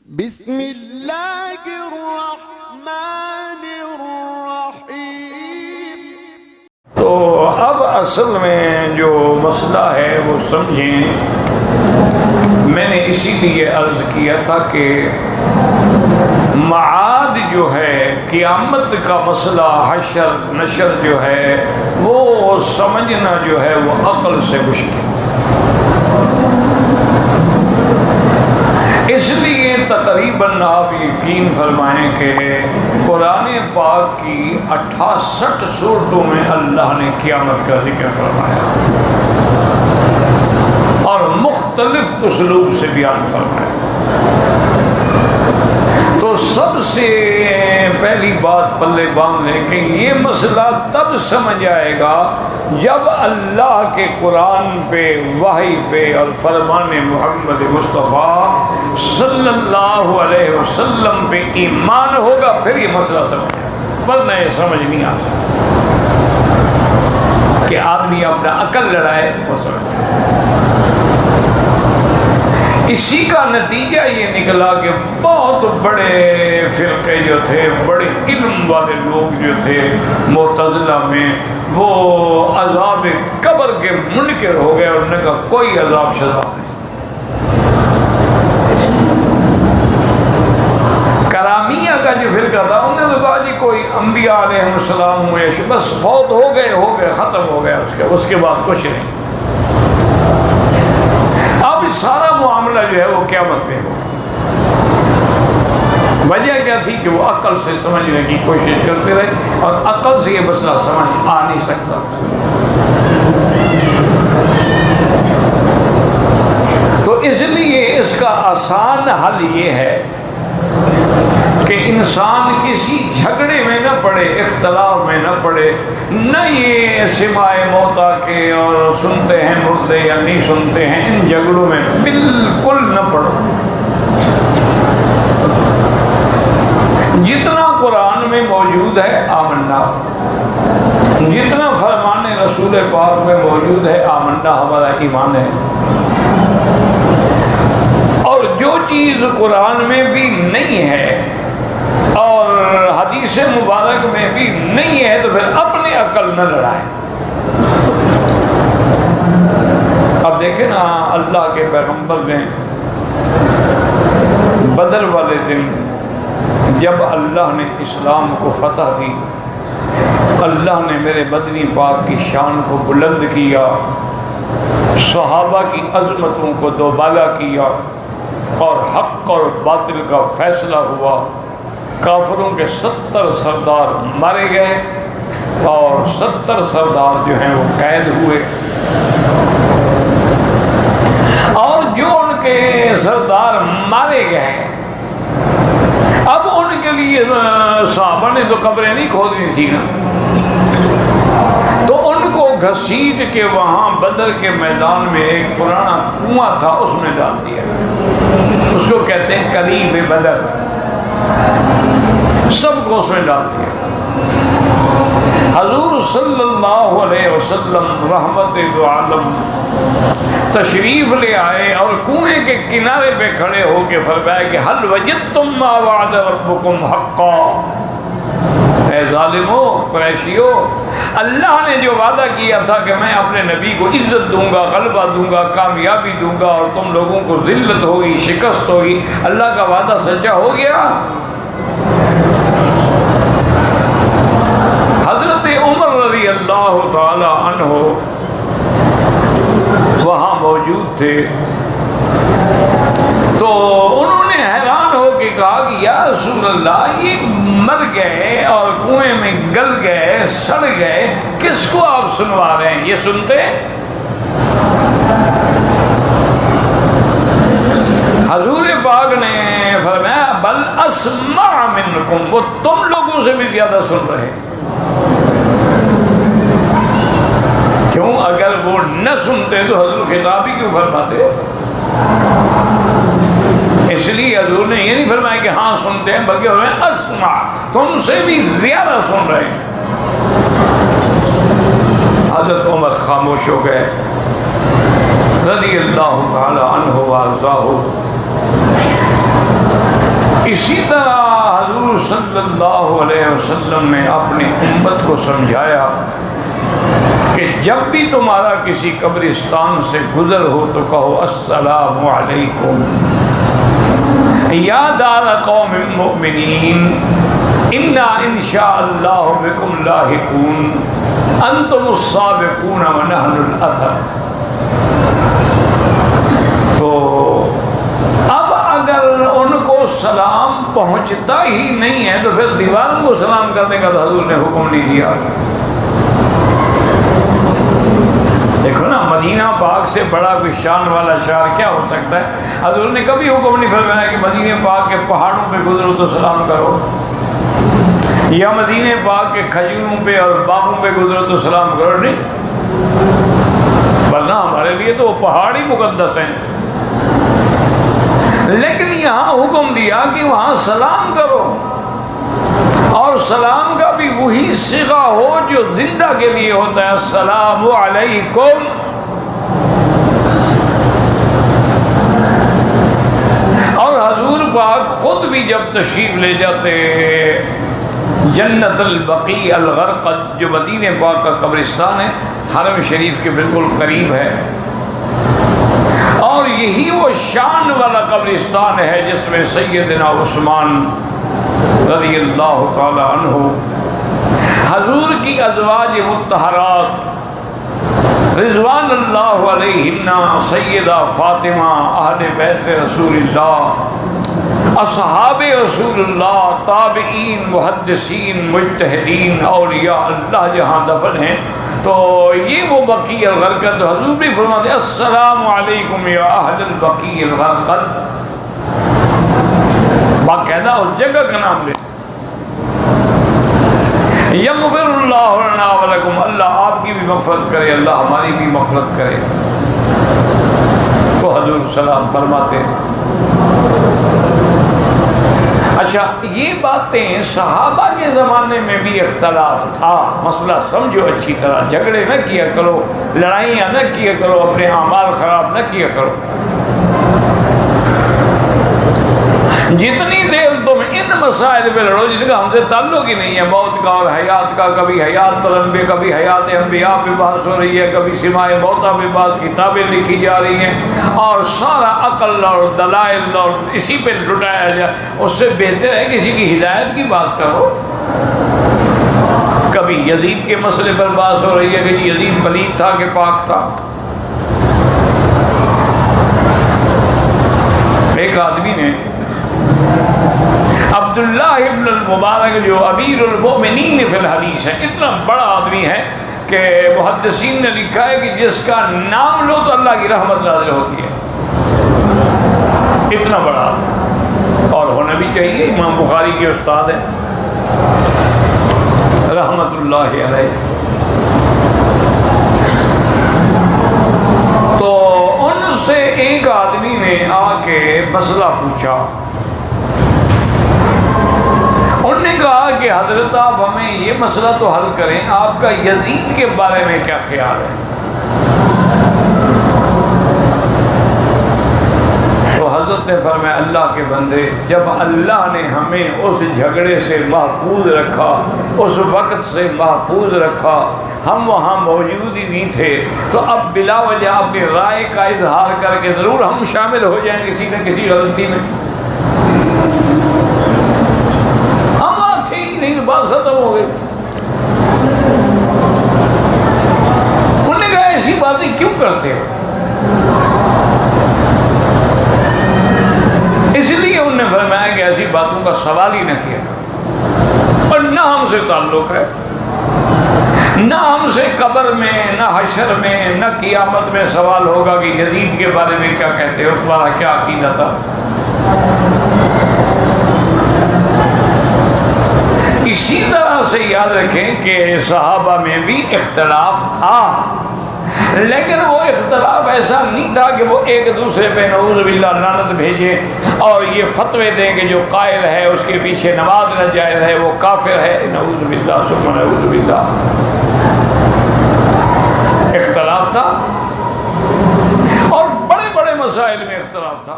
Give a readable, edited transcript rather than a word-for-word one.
بسم اللہ الرحمن الرحیم۔ تو اب اصل میں جو مسئلہ ہے وہ سمجھیں، میں نے اسی لیے عرض کیا تھا کہ معاد جو ہے قیامت کا مسئلہ، حشر نشر جو ہے وہ سمجھنا جو ہے وہ عقل سے مشکل، اس لیے تقریباً آپ یقین فرمائیں کہ قرآن پاک کی 68 سورتوں میں اللہ نے قیامت کا ذکر فرمایا اور مختلف اسلوب سے بیان فرمایا۔ تو سب سے پہلی بات پلے باندھ لیں کہ یہ مسئلہ تب سمجھ آئے گا جب اللہ کے قرآن پہ، وحی پہ اور فرمان محمد مصطفیٰ صلی اللہ علیہ وسلم پہ ایمان ہوگا، پھر یہ مسئلہ سمجھ آئے، ورنہ یہ سمجھ نہیں آ سکتا کہ آدمی اپنا عقل لڑائے وہ سمجھ آئے۔ اسی کا نتیجہ یہ نکلا کہ بہت بڑے فرقے جو تھے، بڑے علم والے لوگ جو تھے معتزلہ میں، وہ عذاب قبر کے منکر ہو گئے اور انہوں نے کہا کوئی عذاب شذاب نہیں۔ کرامیہ کا جو فرقہ تھا انہوں نے کہا جی کوئی انبیاء علیہ السلام ہوئے، بس فوت ہو گئے ختم ہو گیا، اس کے بعد کچھ نہیں۔ اب سارا معاملہ جو ہے وہ قیامت میں ہو۔ وجہ کیا تھی کہ وہ عقل سے سمجھنے کی کوشش کرتے رہے، اور عقل سے یہ مسئلہ سمجھ آ نہیں سکتا۔ تو اس لیے اس کا آسان حل یہ ہے کہ انسان کسی جھگڑے میں نہ پڑے، اختلاف میں نہ پڑے، نہ یہ سماع موتا کے اور سنتے ہیں مردے یا نہیں سنتے ہیں، ان جھگڑوں میں بالکل نہ پڑو۔ جتنا قرآن میں موجود ہے آمنا، جتنا فرمان رسول پاک میں موجود ہے آمنا، ہمارا ایمان ہے۔ اور جو چیز قرآن میں بھی نہیں ہے اور حدیث مبارک میں بھی نہیں ہے تو پھر اپنی عقل نہ لڑائیں۔ اب دیکھیں نا، اللہ کے پیغمبر نے بدر والے دن جب اللہ نے اسلام کو فتح دی، اللہ نے میرے مدنی پاک کی شان کو بلند کیا، صحابہ کی عظمتوں کو دوبالا کیا، اور حق اور باطل کا فیصلہ ہوا۔ کافروں کے 70 سردار مارے گئے اور 70 سردار جو ہیں وہ قید ہوئے، اور جو ان کے سردار مارے گئے اب ان کے لیے صحابہ نے تو قبریں نہیں کھودنی تھی نا، تو ان کو گھسیٹ کے وہاں بدر کے میدان میں ایک پرانا کنواں تھا، اس میں ڈال دیا۔ اس کو کہتے ہیں قریب بدر، سب کو اس میں ڈال دیا۔ حضور صلی اللہ علیہ وسلم رحمت دو عالم تشریف لے آئے اور کنویں کے کنارے پہ کھڑے ہو کے فرمایا کہ حل وجدتم ما وعد ربکم حقا، اے ظالمو قریشیو، اللہ نے جو وعدہ کیا تھا کہ میں اپنے نبی کو عزت دوں گا، غلبہ دوں گا، کامیابی دوں گا اور تم لوگوں کو ذلت ہوگی، شکست ہوگی، اللہ کا وعدہ سچا ہو گیا؟ حضرت عمر رضی اللہ تعالی عنہ وہاں موجود تھے، تو انہوں نے حیران ہو کے کہا کہ یا رسول اللہ، یہ مر گئے اور کنویں میں گل گئے، سڑ گئے، کس کو آپ سنوا رہے ہیں؟ یہ سنتے؟ حضور پاک نے فرمایا بل اسمع منکم، وہ تم لوگوں سے بھی زیادہ سن رہے ہیں۔ کیوں؟ اگر وہ نہ سنتے تو حضور خطاب ہی کیوں فرماتے؟ اس لیے حضور نے یہ نہیں فرمایا کہ ہاں سنتے ہیں، بلکہ فرمایا اسمع، تم سے بھی زیادہ سن رہے ہیں۔ حضرت عمر خاموش ہو گئے رضی اللہ تعالی عنہ وارضاہ۔ اسی طرح حضور صلی اللہ علیہ وسلم نے اپنی امت کو سمجھایا کہ جب بھی تمہارا کسی قبرستان سے گزر ہو تو کہو السلام علیکم یا دار قوم مؤمنین انا انشاء اللہ بکم لاحقون انتم السابقون ونحن الاثر۔ تو اب اگر ان کو سلام پہنچتا ہی نہیں ہے تو پھر دیواروں کو سلام کرنے کا تو حضور نے حکم نہیں دیا۔ دیکھو نا، مدینہ پاک سے بڑا کوئی شان والا شہر کیا ہو سکتا ہے؟ حضور نے کبھی حکم نہیں فرمایا کہ مدینہ پاک کے پہاڑوں پہ گزرو تو سلام کرو، یا مدینہ پاک کے کھجوروں پہ اور باغوں پہ گزرو تو سلام کرو، نہیں، ورنہ ہمارے لیے تو وہ پہاڑ ہی مقدس ہیں۔ لیکن یہاں حکم دیا کہ وہاں سلام کرو، اور سلام کا بھی وہی صیغہ ہو جو زندہ کے لیے ہوتا ہے، السلام علیکم۔ اور حضور پاک خود بھی جب تشریف لے جاتے جنت البقیع الغرقد، جو مدینہ پاک کا قبرستان ہے، حرم شریف کے بالکل قریب ہے، اور یہی وہ شان والا قبرستان ہے جس میں سیدنا عثمان رضی اللہ تعالی عنہ حضور کی ازواج مطہرات رضوان اللہ علیہن، سیدہ فاطمہ، اہل بیت رسول اللہ، اصحاب رسول اللہ، تابعین، محدثین، مجتہدین، اولیاء اللہ جہاں دفن ہیں۔ تو یہ وہ بقیع الغرقد، حضور بھی فرماتے السلام علیکم یا اہل البقیع الغرقد، باقاعدہ اس جگہ کا نام لے۔ یغفر اللہ لنا ولکم، اللہ آپ کی بھی مغفرت کرے، اللہ ہماری بھی مغفرت کرے، تو حضور سلام فرماتے۔ اچھا، یہ باتیں صحابہ کے زمانے میں بھی اختلاف تھا، مسئلہ سمجھو اچھی طرح، جھگڑے نہ کیا کرو، لڑائیاں نہ کیا کرو، اپنے اعمال خراب نہ کیا کرو۔ جتنی دیر تم ان مسائل پہ لڑو جن کا ہم سے تعلق ہی نہیں ہے، موت کا اور حیات کا، کبھی حیات پر انبیاء، کبھی حیات انبیاء پہ بحث ہو رہی ہے، کبھی سماع موتیٰ پہ بعض کتابیں لکھی جا رہی ہیں، اور سارا عقل اور دلائل اور اسی پہ لٹایا جائے، اس سے بہتر ہے کسی کی ہدایت کی بات کرو۔ کبھی یزید کے مسئلے پر بحث ہو رہی ہے کہ یزید پلید تھا کہ پاک تھا۔ ایک آدمی نے عبداللہ ابن المبارک جو امیر المؤمنین فی الحدیث ہے، اتنا بڑا آدمی ہے کہ محدثین نے لکھا ہے کہ جس کا نام لو تو اللہ کی رحمت نازل ہوتی ہے، اتنا بڑا آدمی، اور ہونا بھی چاہیے۔ امام بخاری کے استاد ہیں رحمت اللہ علیہ۔ تو ان سے ایک آدمی نے آ کے مسئلہ پوچھا، انہوں نے کہا کہ حضرت آپ ہمیں یہ مسئلہ تو حل کریں، آپ کا یزید کے بارے میں کیا خیال ہے؟ تو حضرت نے فرمایا اللہ کے بندے، جب اللہ نے ہمیں اس جھگڑے سے محفوظ رکھا، اس وقت سے محفوظ رکھا، ہم وہاں موجود ہی نہیں تھے، تو اب بلا وجہ اپنی رائے کا اظہار کر کے ضرور ہم شامل ہو جائیں کسی نہ کسی غلطی میں، نہیں تو بات ختم ہو گئی۔ انہوں نے کہا ایسی باتیں کیوں کرتے ہو؟ اس لیے انہوں نے فرمایا کہ ایسی باتوں کا سوال ہی نہ کیا، اور نہ ہم سے تعلق ہے، نہ ہم سے قبر میں، نہ حشر میں، نہ قیامت میں سوال ہوگا کہ یزید کے بارے میں کیا کہتے ہو، تمہارا کیا عقیدہ تھا۔ اسی طرح سے یاد رکھیں کہ صحابہ میں بھی اختلاف تھا، لیکن وہ اختلاف ایسا نہیں تھا کہ وہ ایک دوسرے پہ نعوذ باللہ لعنت بھیجے اور یہ فتوے دیں کہ جو قائل ہے اس کے پیچھے نماز نہ جائز ہے، وہ کافر ہے، نعوذ باللہ ثم نعوذ باللہ۔ اختلاف تھا، اور بڑے بڑے مسائل میں اختلاف تھا۔